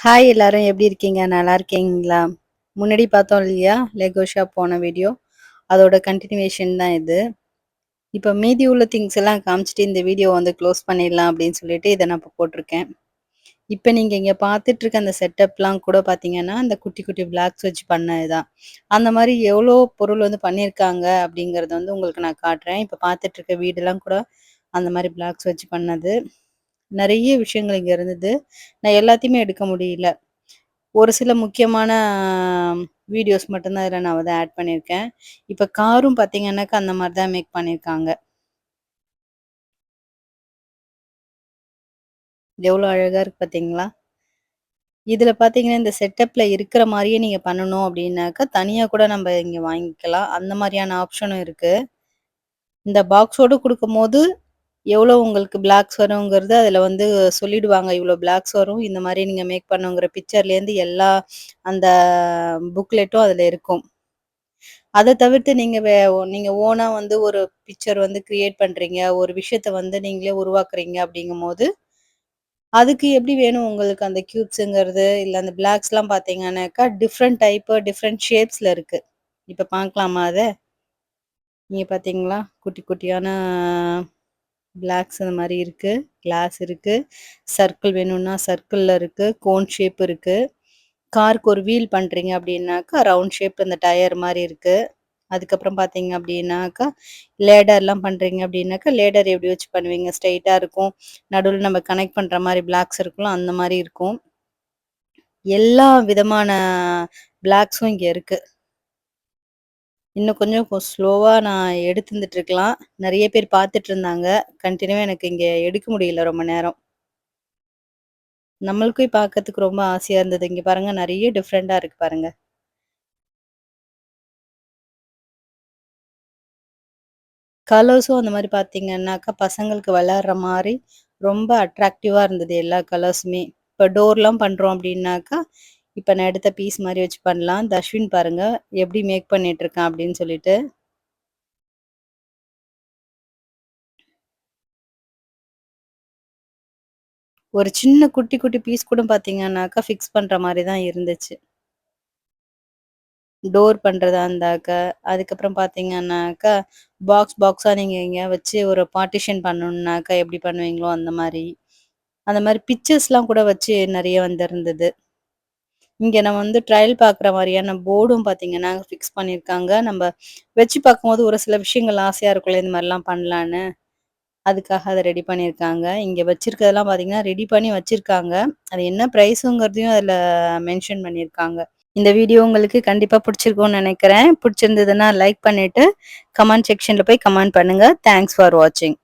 Hi எல்லாரும் எப்படி இருக்கீங்க? நல்லா இருக்கீங்களா? முன்னாடி பார்த்தோம் இல்லையா? லெகோ ஷாப் போன வீடியோ. அதோட கன்டினியூவேஷன் தான் இது. இப்ப மீதி உள்ள திங்ஸ் எல்லாம் காமிச்சுட்டு இந்த வீடியோ வந்து க்ளோஸ் பண்ணிடலாம் அப்படின்னு சொல்லிட்டு இத நான் இப்ப போட்டிருக்கேன். இப்ப நீங்க இங்க பார்த்துட்டு இருக்க அந்த செட்டப்லாம் கூட பார்த்தீங்கன்னா, அந்த குட்டி குட்டி பிளாக்ஸ் வச்சு பண்ணது தான். அந்த மாரி எவ்வளோ பொருள் வந்து பண்ணியிருக்காங்க அப்படிங்கிறத வந்து உங்களுக்கு நான் காட்டுறேன். இப்ப பார்த்துட்டு இருக்க வீடெல்லாம் கூட அந்த மாரி பிளாக்ஸ் வச்சு பண்ணது. நெறைய விஷயங்கள் இங்க இருந்தது. நான் எல்லாத்தையுமே எடுக்க முடியல. ஒரு சில முக்கியமான வீடியோஸ் மட்டும் தான் இதுல நான் வந்து ஆட் பண்ணியிருக்கேன். இப்ப காரும் பார்த்தீங்கன்னாக்கா, அந்த மாரி தான் மேக் பண்ணியிருக்காங்க. எவ்வளோ அழகா இருக்கு பார்த்தீங்களா? இதுல பார்த்தீங்கன்னா, இந்த செட்டப்ல இருக்கிற மாரியே நீங்க பண்ணணும் அப்டின்னாக்கா, தனியா கூட நம்ப இங்க வாங்கிக்கலாம். அந்த மாரியான ஆப்ஷனும் இருக்கு. இந்த பாக்ஸோட குடுக்கும்போது, எவ்வளோ உங்களுக்கு பிளாக்ஸ் வருங்கிறது அதுல வந்து சொல்லிடுவாங்க. இவ்வளோ பிளாக்ஸ் வரும். இந்த மாரி நீங்க மேக் பண்ணுங்கிற பிக்சர்லேருந்து எல்லா அந்த புக்லெட்டும் அதுல இருக்கும். அத தவிர்த்து நீங்க ஓனா வந்து ஒரு பிக்சர் வந்து கிரியேட் பண்றீங்க. ஒரு விஷயத்த வந்து நீங்களே உருவாக்குறீங்க அப்படிங்கும்போது, அதுக்கு எப்படி வேணும் உங்களுக்கு அந்த கியூப்ஸுங்கிறது, இல்ல அந்த பிளாக்ஸ்லாம் பார்த்தீங்கன்னாக்கா, டிஃபரெண்ட் டைப்பு, டிஃபரெண்ட் ஷேப்ஸ்ல இருக்கு. இப்ப பார்க்கலாமா அத? இங்க பார்த்தீங்களா? குட்டி குட்டியான பிளாக்ஸ் அந்த மாரி இருக்கு. கிளாஸ் இருக்கு. சர்க்கிள் வேணும்னா சர்க்கிள்ல இருக்கு. கோன் ஷேப் இருக்கு. காருக்கு ஒரு வீல் பண்றீங்க அப்படின்னாக்கா, ரவுண்ட் ஷேப் அந்த டயர் மாரி இருக்கு. அதுக்கப்புறம் பார்த்தீங்க அப்படின்னாக்கா, லேடர்லாம் பண்றீங்க அப்படின்னாக்கா, லேடர் எப்படி வச்சு பண்ணுவீங்க? ஸ்ட்ரெயிட்டா இருக்கும். நடுவுல நம்ம கனெக்ட் பண்ற மாரி பிளாக்ஸ் இருக்கும்ல, அந்த மாரி இருக்கும். எல்லா விதமான பிளாக்ஸும் இங்க இருக்கு. இன்னும் கொஞ்சம் ஸ்லோவா நான் எடுத்திருந்துட்டுருக்கலாம். நெறைய பேர் பார்த்துட்டுருந்தாங்க. கன்டினியூவா எனக்கு இங்க எடுக்க முடியல ரொம்ப நேரம். நம்மளுக்கும் பார்க்கறதுக்கு ரொம்ப ஆசையா இருந்தது. இங்க பாருங்க நெறைய டிஃபரெண்ட்டா இருக்கு பாருங்க. கலர்ஸும் அந்த மாரி பார்த்தீங்கன்னாக்கா, பசங்களுக்கு விளையாடுற மாரி ரொம்ப அட்ராக்டிவா இருந்தது எல்லா கலர்ஸுமே. இப்ப டோர்லாம் பண்றோம் அப்டின்னாக்கா, இப்ப நான் எடுத்த பீஸ் மாரி வச்சு பண்ணலாம். தர்ஷின் பாருங்க எப்படி மேக் பண்ணிட்டுருக்கான் அப்படின்னு சொல்லிட்டு. ஒரு சின்ன குட்டி குட்டி பீஸ் கூட பார்த்தீங்கன்னாக்கா, ஃபிக்ஸ் பண்ற மாரி தான் இருந்துச்சு. டோர் பண்றதா இருந்தாக்க, அதுக்கப்புறம் பார்த்தீங்கன்னாக்கா, பாக்ஸ் பாக்ஸா நீங்க எங்கேயா வச்சு ஒரு பார்ட்டிஷன் பண்ணணும்னாக்கா எப்படி பண்ணுவீங்களோ அந்த மாரி. அந்த மாரி பிக்சர்ஸ்லாம் கூட வச்சு நெறைய வந்திருந்தது. இங்க நம்ம வந்து ட்ரையல் பார்க்குற மாரியான போர்டும் பார்த்தீங்கன்னா, ஃபிக்ஸ் பண்ணியிருக்காங்க. நம்ப வச்சு பார்க்கும்போது ஒரு சில விஷயங்கள் ஆசையா இருக்கும்ல, இந்த மாரிலாம் பண்ணலான்னு. அதுக்காக அத ரெடி பண்ணியிருக்காங்க. இங்க வச்சிருக்கிறதெல்லாம் பார்த்தீங்கன்னா, ரெடி பண்ணி வச்சிருக்காங்க. அது என்ன பிரைஸுங்கிறதையும் அதுல மென்ஷன் பண்ணியிருக்காங்க. இந்த வீடியோ உங்களுக்கு கண்டிப்பா பிடிச்சிருக்கும்னு நெனைக்கிறேன். பிடிச்சிருந்ததுன்னா லைக் பண்ணிட்டு, கமெண்ட் செக்ஷன்ல போய் கமெண்ட் பண்ணுங்க. தேங்க்ஸ் ஃபார் வாட்சிங்.